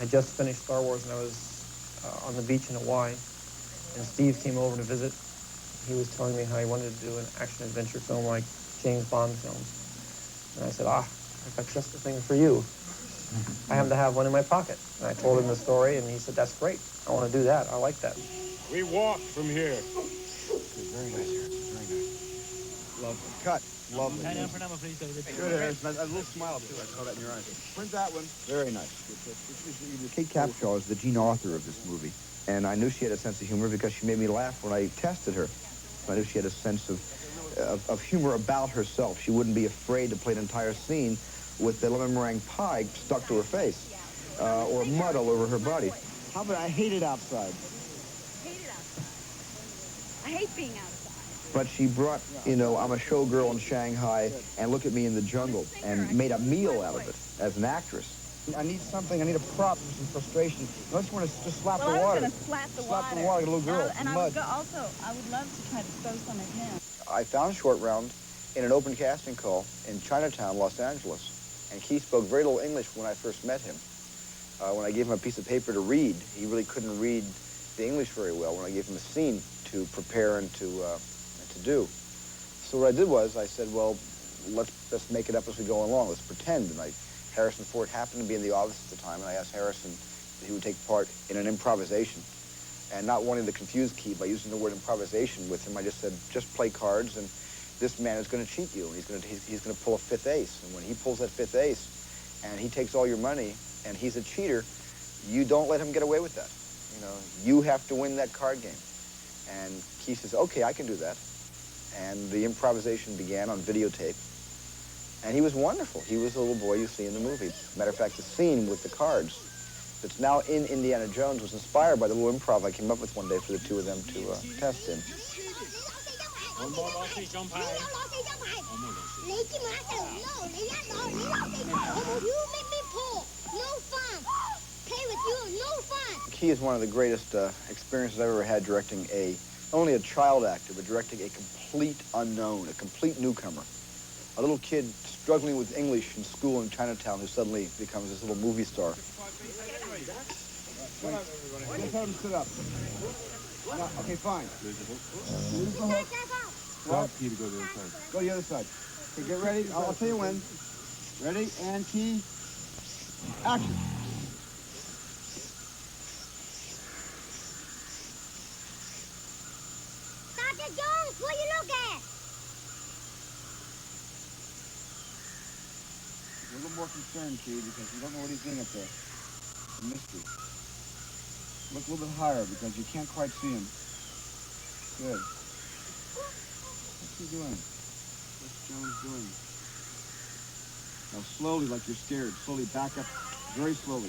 I just finished Star Wars and I was on the beach in Hawaii, and Steve came over to visit. He was telling me how he wanted to do an action-adventure film like James Bond films. And I said, I've got just the thing for you. I happen to have one in my pocket. And I told him the story, and he said, that's great. I want to do that. I like that. We walk from here. It's very nice here. It's very nice. Lovely. Cut. Lovely. Good, Harrison. A little smile, too. I saw that in your eyes. Print that one. Very nice. Kate Capshaw is the Gene author of this movie. And I knew she had a sense of humor because she made me laugh when I tested her. I knew she had a sense of humor about herself. She wouldn't be afraid to play an entire scene with the lemon meringue pie stuck to her face, or mud all over her body. How about I hate it outside? Hate it outside. I hate being outside. But she brought, you know, I'm a showgirl in Shanghai, and look at me in the jungle, and made a meal out of it as an actress. I need something. I need a prop for some frustration. I just want to just slap the water. I was going to slap the water. Slap the water, a little girl. And I would love to try to throw some at him. I found Short Round in an open casting call in Chinatown, Los Angeles. And he spoke very little English when I first met him. When I gave him a piece of paper to read, he really couldn't read the English very well when I gave him a scene to prepare and to do. So what I did was I said, well, let's make it up as we go along. Let's pretend. And Harrison Ford happened to be in the office at the time, and I asked Harrison if he would take part in an improvisation. And not wanting to confuse Key by using the word improvisation with him, I just said, just play cards, and this man is going to cheat you, and he's going to pull a fifth ace. And when he pulls that fifth ace, and he takes all your money, and he's a cheater, you don't let him get away with that. You know, you have to win that card game. And Keith says, okay, I can do that. And the improvisation began on videotape. And he was wonderful. He was the little boy you see in the movie. Matter of fact, the scene with the cards that's now in Indiana Jones was inspired by the little improv I came up with one day for the two of them to test in. Key is one of the greatest experiences I've ever had directing not only a child actor, but directing a complete unknown, a complete newcomer. A little kid struggling with English in school in Chinatown who suddenly becomes this little movie star. Let's have him sit up. No, okay, fine. Well, Key to go to the other side. Go to the other side. Okay, get ready. I'll tell you when. Ready? And Key. Action. Dr. Jones, what you look at? A little more concerned, Key, because you don't know what he's doing up there. It's a mystery. Look a little bit higher because you can't quite see him. Good. What's he doing? What's Jones doing? Now slowly, like you're scared. Slowly back up. Very slowly.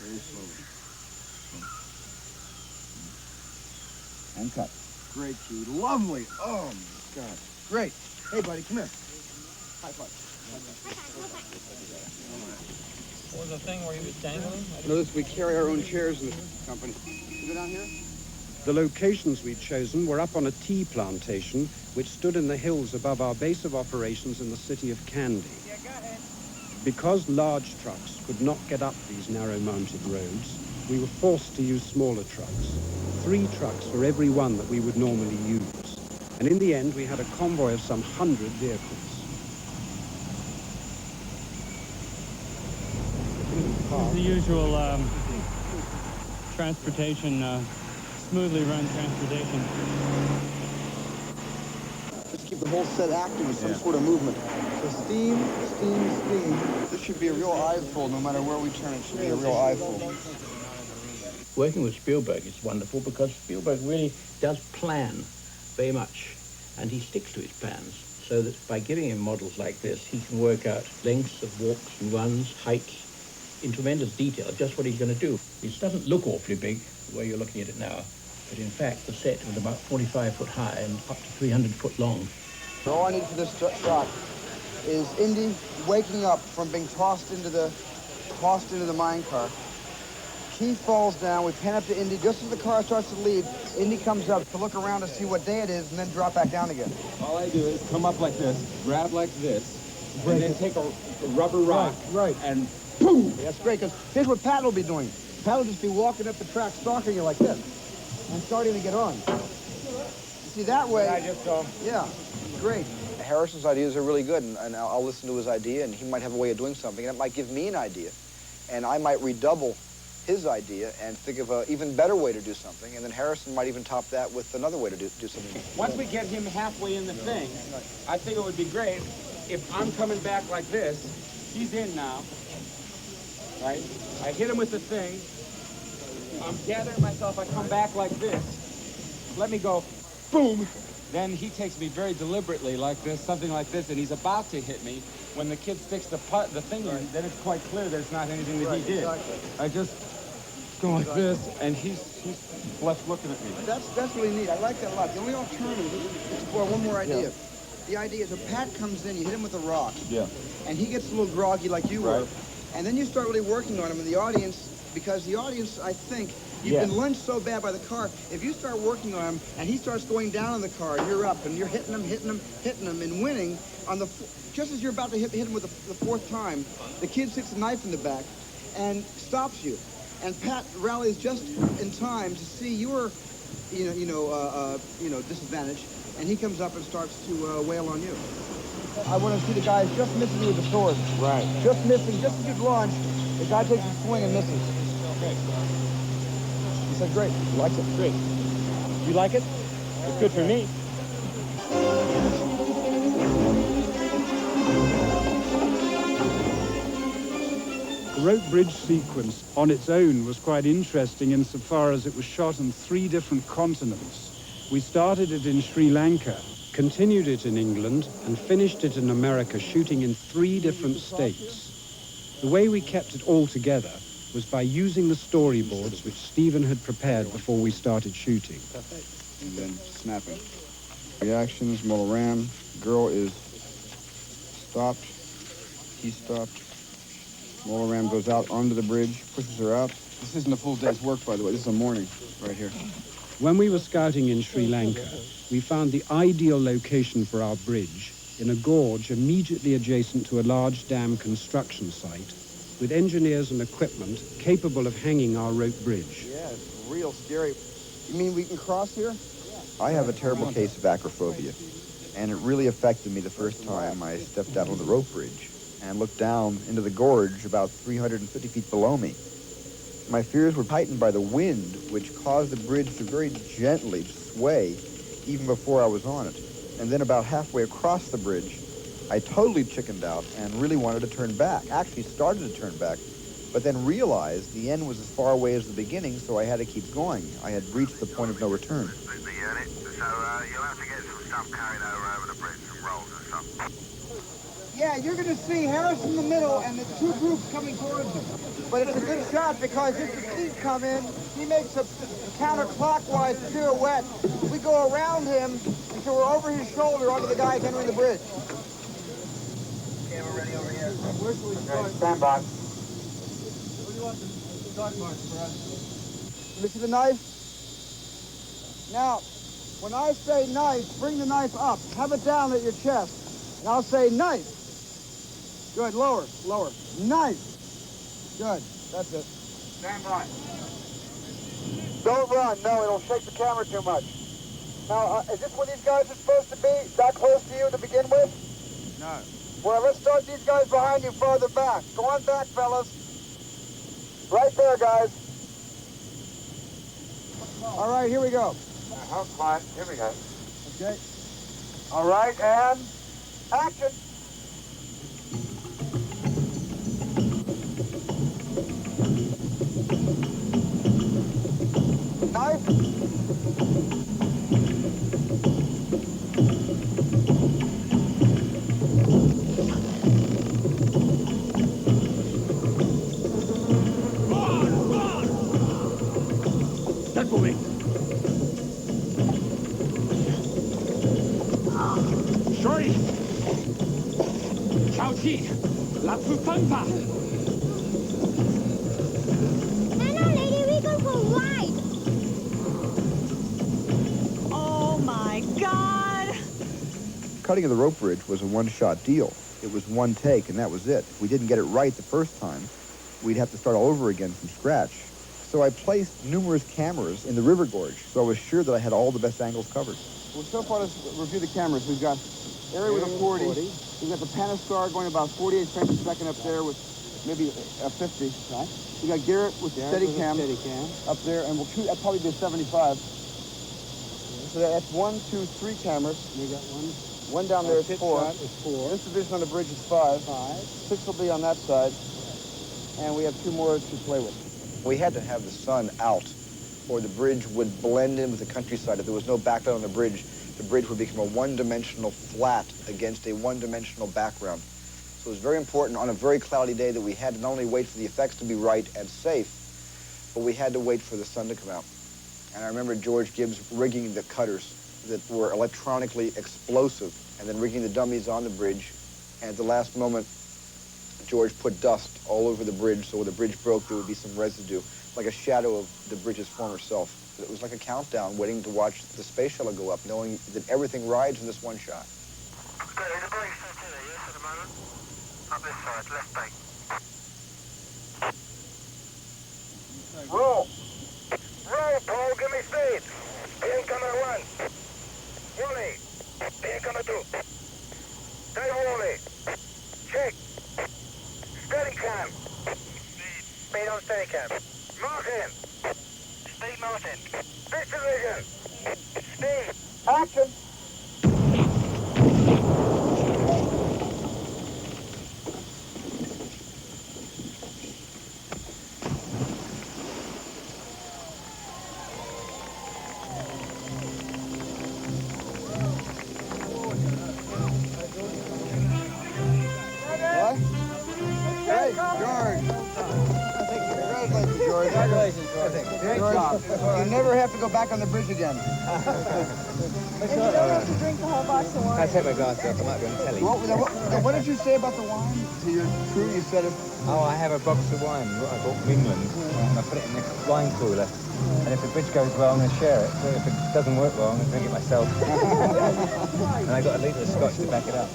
Very slowly. And cut. Great, Key. Lovely. Oh, my God. Great. Hey, buddy, come here. High five. What was the thing where he was dangling? Notice we carry our own chairs in this company. You go down here? The locations we'd chosen were up on a tea plantation which stood in the hills above our base of operations in the city of Kandy. Yeah, go ahead. Because large trucks could not get up these narrow mounted roads, we were forced to use smaller trucks. 3 trucks for every one that we would normally use. And in the end, we had a convoy of some 100 vehicles. This is the usual transportation, smoothly run transportation. Just keep the whole set active with some sort of movement. So steam, steam, steam. This should be a real eyeful no matter where we turn. It should be a real eyeful. Working with Spielberg is wonderful because Spielberg really does plan very much, and he sticks to his plans, so that by giving him models like this, he can work out lengths of walks and runs, heights, in tremendous detail, just what he's going to do. It doesn't look awfully big, the way you're looking at it now, but in fact, the set was about 45 foot high and up to 300 foot long. All I need for this shot is Indy waking up from being tossed into the mine car. Keith falls down, we pan up to Indy. Just as the car starts to leave, Indy comes up to look around to see what day it is and then drop back down again. All I do is come up like this, grab like this, and then take a rubber rock Right. and boom. That's great, because here's what Pat will be doing. Pat will just be walking up the track, stalking you like this, and starting to get on. See, that way... I just go. Yeah, great. Harrison's ideas are really good, and I'll listen to his idea, and he might have a way of doing something, and it might give me an idea, and I might redouble his idea and think of an even better way to do something, and then Harrison might even top that with another way to do something. Once we get him halfway in the thing, I think it would be great if I'm coming back like this. He's in now, right? I hit him with the thing. I'm gathering myself. I come back like this. Let me go, boom. Then he takes me very deliberately like this, something like this, and he's about to hit me. When the kid sticks the thing in, then it's quite clear that it's not anything that he did. Exactly. I just go like this, and he's left looking at me. That's really neat. I like that a lot. The only alternative is, well, one more idea. Yeah. The idea is if Pat comes in, you hit him with a rock. Yeah. And he gets a little groggy like you were. And then you start really working on him in the audience, because the audience, I think, you've been lunged so bad by the car. If you start working on him and he starts going down in the car, you're up and you're hitting him, and winning on the, just as you're about to hit him with the fourth time, the kid sticks a knife in the back and stops you. And Pat rallies just in time to see your, disadvantage, and he comes up and starts to wail on you. I want to see the guys just missing you with the sword. Right. Just missing, just as you've launched, the guy takes a swing and misses. Okay. He said, great. He likes it. Great. You like it? It's good for me. The rope bridge sequence on its own was quite interesting insofar as it was shot on 3 different continents. We started it in Sri Lanka, continued it in England, and finished it in America, shooting in 3 different states. The way we kept it all together was by using the storyboards which Stephen had prepared before we started shooting. And then snapping. Reactions, motor ram. Girl is stopped. He's stopped. Motor ram goes out onto the bridge, pushes her out. This isn't a full day's work, by the way. This is a morning right here. When we were scouting in Sri Lanka, we found the ideal location for our bridge in a gorge immediately adjacent to a large dam construction site with engineers and equipment capable of hanging our rope bridge. Yeah, it's real scary. You mean we can cross here? I have a terrible case of acrophobia, and it really affected me the first time I stepped out on the rope bridge and looked down into the gorge about 350 feet below me. My fears were heightened by the wind, which caused the bridge to very gently sway even before I was on it. And then about halfway across the bridge, I totally chickened out and really wanted to turn back. Actually started to turn back, but then realized the end was as far away as the beginning, so I had to keep going. I had reached the point of no return. So you'll have to get some stuff carried over the bridge, some rolls and stuff. Yeah, you're going to see Harris in the middle and the 2 groups coming towards him. But it's a good shot because if the Steve come in, he makes a counterclockwise pirouette. We go around him until we're over his shoulder onto the guys entering the bridge. Okay, we're ready over here. Where should we start? Stand by. Where do you want the start mark for us? Let me see the knife. Now, when I say knife, bring the knife up. Have it down at your chest. And I'll say knife. Good, lower, lower. Knife. Good, that's it. Stand by. Don't run, no, it'll shake the camera too much. Now, is this where these guys are supposed to be? That close to you to begin with? No. Well, let's start these guys behind you farther back. Go on back, fellas. Right there, guys. All right, here we go. Hold quiet. Here we go. Okay. All right, and action. Knife. Start moving. Shorty. Chao Chi. La Fufangpa. Hello, lady, we go for a ride. Oh my God! Cutting of the rope bridge was a one-shot deal. It was one take, and that was it. If we didn't get it right the first time, we'd have to start all over again from scratch. So I placed numerous cameras in the river gorge, so I was sure that I had all the best angles covered. Well, so far, let's review the cameras. We've got Area with a 40. We've got the Panastar going about 48 frames a second up there with maybe a 50. Right. We got Garrett with Steadicam up there, and that'll probably be a 75. So that's 1, 2, 3 cameras. We got one down there is 4. This division on the bridge is 5. 6 will be on that side, and we have 2 more to play with. We had to have the sun out, or the bridge would blend in with the countryside. If there was no background on the bridge would become a one-dimensional flat against a one-dimensional background. So it was very important on a very cloudy day that we had to not only wait for the effects to be right and safe, but we had to wait for the sun to come out. And I remember George Gibbs rigging the cutters that were electronically explosive, and then rigging the dummies on the bridge. And at the last moment, George put dust all over the bridge, so when the bridge broke, there would be some residue, like a shadow of the bridge's former self. It was like a countdown, waiting to watch the space shuttle go up, knowing that everything rides in this one shot. Okay, the brake's set in there, yes, at the moment? Up this side, left brake. Roll! Roll, Paul, give me speed! Incomer 1. Wally, incomer 2. Dave Wally. Check. Steadicam. Speed on Steadicam. Martin. Speed Martin. Picture vision. Speed. Action. Great job. You never have to go back on the bridge again. And you don't have to drink the whole box of wine. I take my glasses off. I might be on telly. What did you say about the wine to your crew? You said it. Oh, I have a box of wine I bought from England, and I put it in the wine cooler. And if the bridge goes well, I'm going to share it. But if it doesn't work well, I'm going to drink it myself. And I got a litre of scotch to back it up.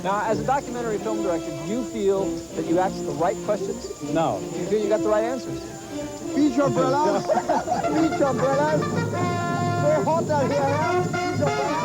Now, as a documentary film director, do you feel that you asked the right questions? No. Do you feel you got the right answers? Beach umbrellas. Beach umbrellas. Very hot out here, huh? Beach umbrellas.